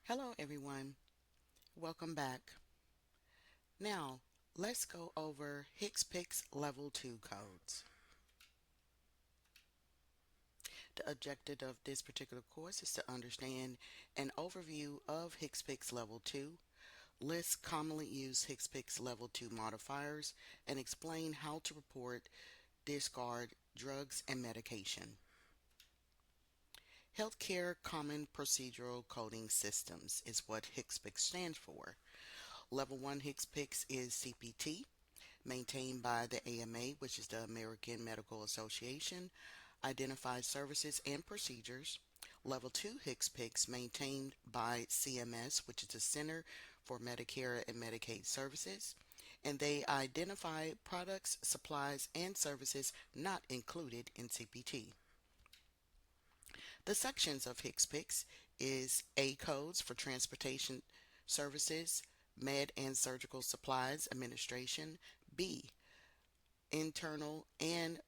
Hello everyone, welcome back. Now, let's go over HCPCS Level II Codes. The objective of this particular course is to understand an overview of HCPCS Level II, list commonly used HCPCS Level II modifiers, and explain how to report discard drugs and medication. Healthcare Common Procedural Coding Systems is what HCPCS stands for. Level 1 HCPCS is CPT, maintained by the AMA, which is the American Medical Association, identifies services and procedures. Level 2 HCPCS maintained by CMS, which is the Center for Medicare and Medicaid Services, and they identify products, supplies, and services not included in CPT. The sections of HCPCS is A codes for transportation services, med and surgical supplies administration, B internal and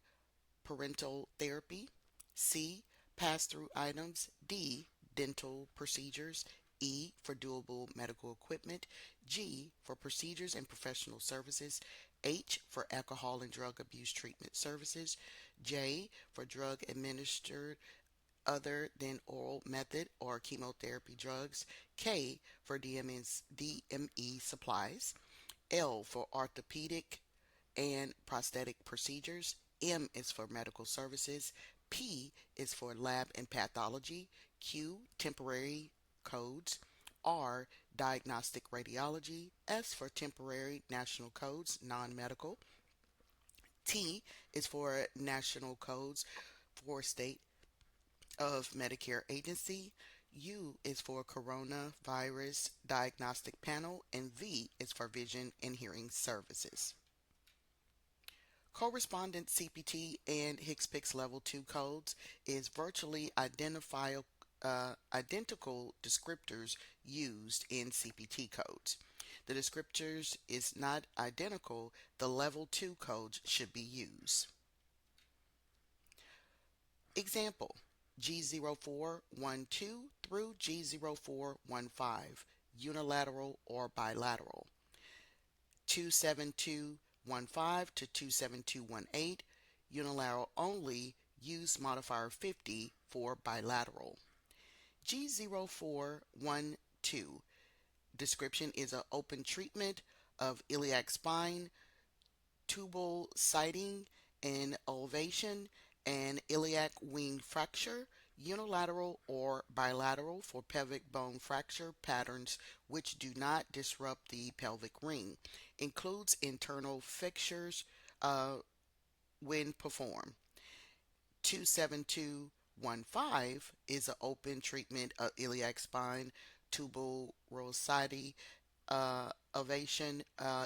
parental therapy, C pass-through items, D dental procedures, E for doable medical equipment, G for procedures and professional services, H for alcohol and drug abuse treatment services, J for drug administered other than oral method or chemotherapy drugs, K for DME supplies, L for orthopedic and prosthetic procedures, M is for medical services, P is for lab and pathology, Q temporary codes, R diagnostic radiology, S for temporary national codes, non-medical, T is for national codes for state of Medicare agency, U is for coronavirus diagnostic panel, and V is for vision and hearing services. Correspondent CPT and HCPCS Level 2 codes is virtually identical descriptors used in CPT codes. The descriptors is not identical, the Level 2 codes should be used. Example, G0412 through G0415, unilateral or bilateral. 27215 to 27218, unilateral only, use modifier 50 for bilateral. G0412, description is an open treatment of iliac spine, tubal sighting and elevation, and iliac wing fracture, unilateral or bilateral for pelvic bone fracture patterns which do not disrupt the pelvic ring. Includes internal fixtures when performed. 27215 is an open treatment of iliac spine, tubal rosity, ovation,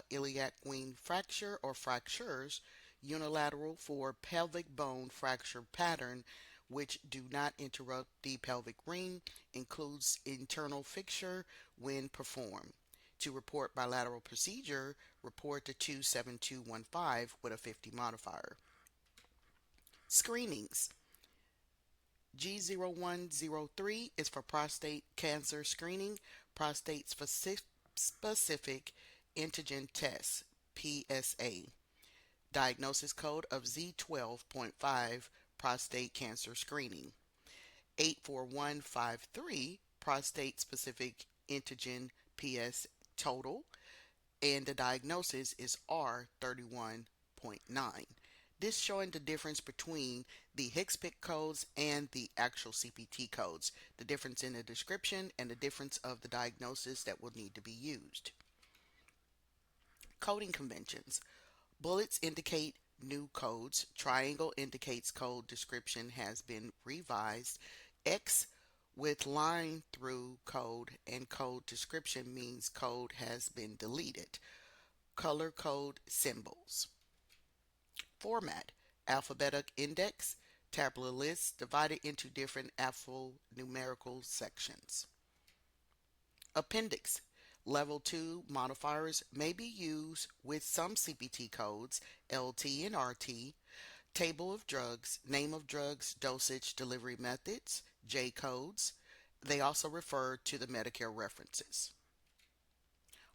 iliac wing fracture or fractures, unilateral for pelvic bone fracture pattern which do not interrupt the pelvic ring, includes internal fixture when performed. To report bilateral procedure, report to 27215 with a 50 modifier. Screenings. G0103 is for prostate cancer screening, prostate specific antigen tests, PSA. Diagnosis code of Z12.5, prostate cancer screening. 84153, prostate specific antigen PS total, and the diagnosis is R31.9. This showing the difference between the HCPCS codes and the actual CPT codes, the difference in the description and the difference of the diagnosis that will need to be used. Coding conventions. Bullets indicate new codes. Triangle indicates code description has been revised. X with line through code and code description means code has been deleted. Color code symbols. Format. Alphabetic index. Tabular list divided into different alphanumerical sections. Appendix. Level 2 modifiers may be used with some CPT codes, LT and RT. Table of drugs, name of drugs, dosage, delivery methods, J codes, They also refer to the Medicare references.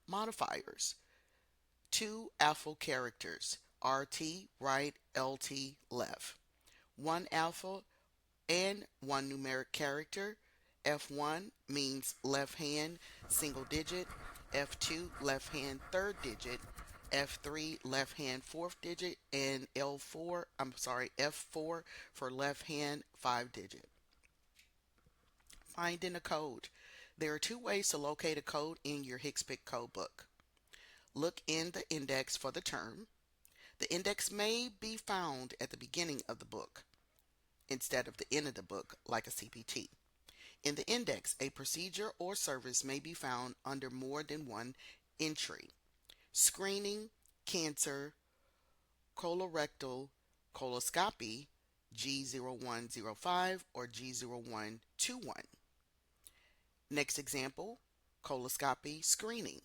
Modifiers. Two alpha characters, RT right, LT left. One alpha and one numeric character. F1 means left hand single digit, F2 left hand third digit, F3 left hand fourth digit, and F4 for left hand 5 digit. Finding a code. There are two ways to locate a code in your HCPC code book. Look in the index for the term. The index may be found at the beginning of the book instead of the end of the book, like a CPT. In the index, a procedure or service may be found under more than one entry. Screening, cancer, colorectal, coloscopy, G0105 or G0121. Next example, coloscopy screening.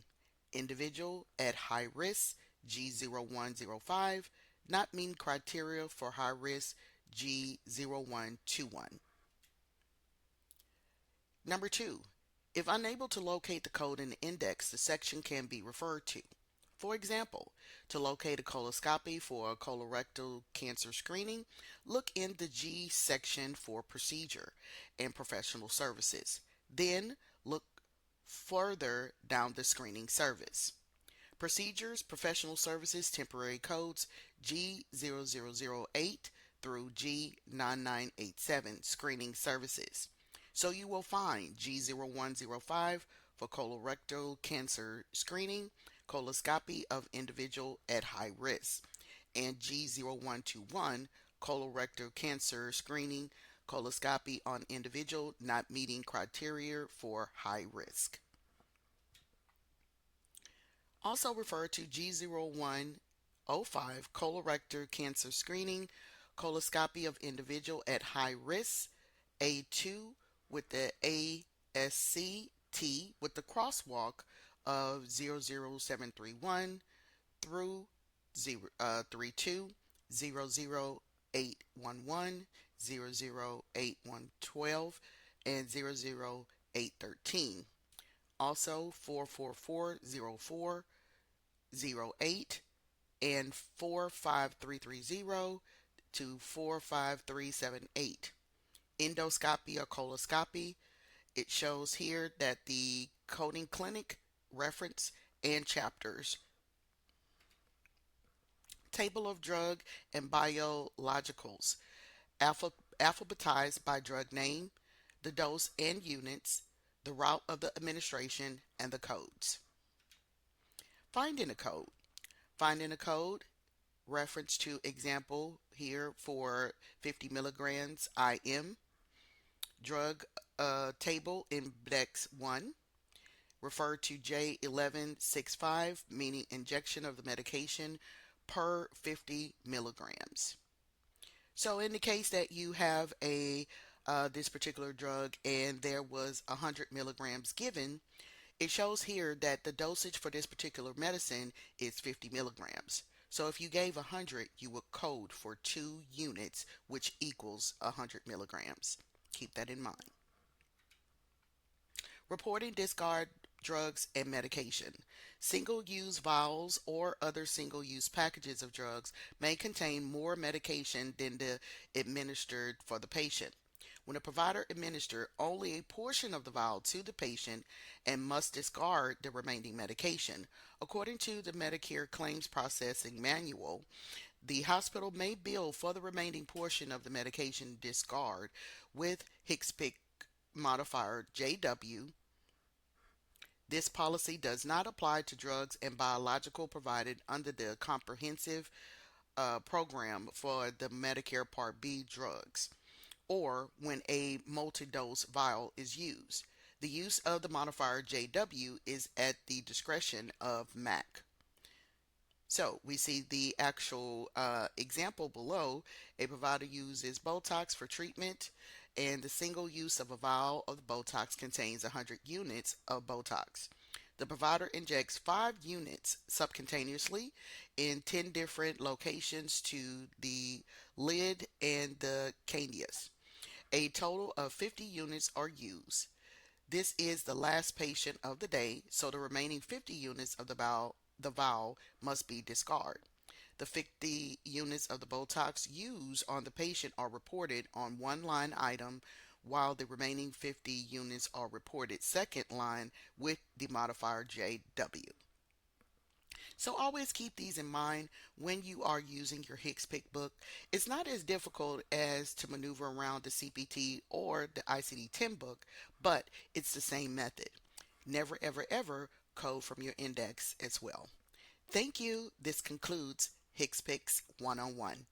Individual at high risk, G0105, not meeting criteria for high risk, G0121. Number 2, if unable to locate the code in the index, the section can be referred to. For example, to locate a coloscopy for a colorectal cancer screening, look in the G section for procedure and professional services. Then look further down the screening service. Procedures, professional services, temporary codes G0008 through G9987 screening services. So you will find G0105 for colorectal cancer screening, coloscopy of individual at high risk, and G0121 colorectal cancer screening, coloscopy on individual not meeting criteria for high risk. Also referred to G0105 colorectal cancer screening, coloscopy of individual at high risk, A2 with the ASCT with the crosswalk of 00731 through 32, 00811, 00812, and 00813. Also 4440408 and 45330 to 45378. Endoscopy or coloscopy. It shows here that the coding clinic, reference, and chapters. Table of drug and biologicals. Alphabetized by drug name, the dose and units, the route of the administration, and the codes. Finding a code. Finding a code, reference to example here for 50 milligrams IM. Drug table index 1. Refer to J1165, meaning injection of the medication per 50 milligrams. So in the case that you have this particular drug and there was 100 milligrams given, it shows here that the dosage for this particular medicine is 50 milligrams. So if you gave 100, you would code for 2 units, which equals 100 milligrams. Keep that in mind. Reporting discard drugs and medication. Single-use vials or other single-use packages of drugs may contain more medication than the administered for the patient. When a provider administers only a portion of the vial to the patient and must discard the remaining medication, according to the Medicare Claims Processing Manual, the hospital may bill for the remaining portion of the medication discard with HCPCS modifier JW. This policy does not apply to drugs and biological provided under the comprehensive program for the Medicare Part B drugs, or when a multi-dose vial is used. The use of the modifier JW is at the discretion of MAC. So we see the actual example below. A provider uses Botox for treatment, and the single use of a vial of the Botox contains 100 units of Botox. The provider injects 5 units subcutaneously in 10 different locations to the lid and the caneus. A total of 50 units are used. This is the last patient of the day, so the remaining 50 units of the vial must be discarded. The 50 units of the Botox used on the patient are reported on one line item, while the remaining 50 units are reported second line with the modifier JW. So always keep these in mind when you are using your HCPC book. It's not as difficult as to maneuver around the CPT or the ICD-10 book, but it's the same method. Never, ever, ever code from your index as well. Thank you. This concludes HCPCS 101.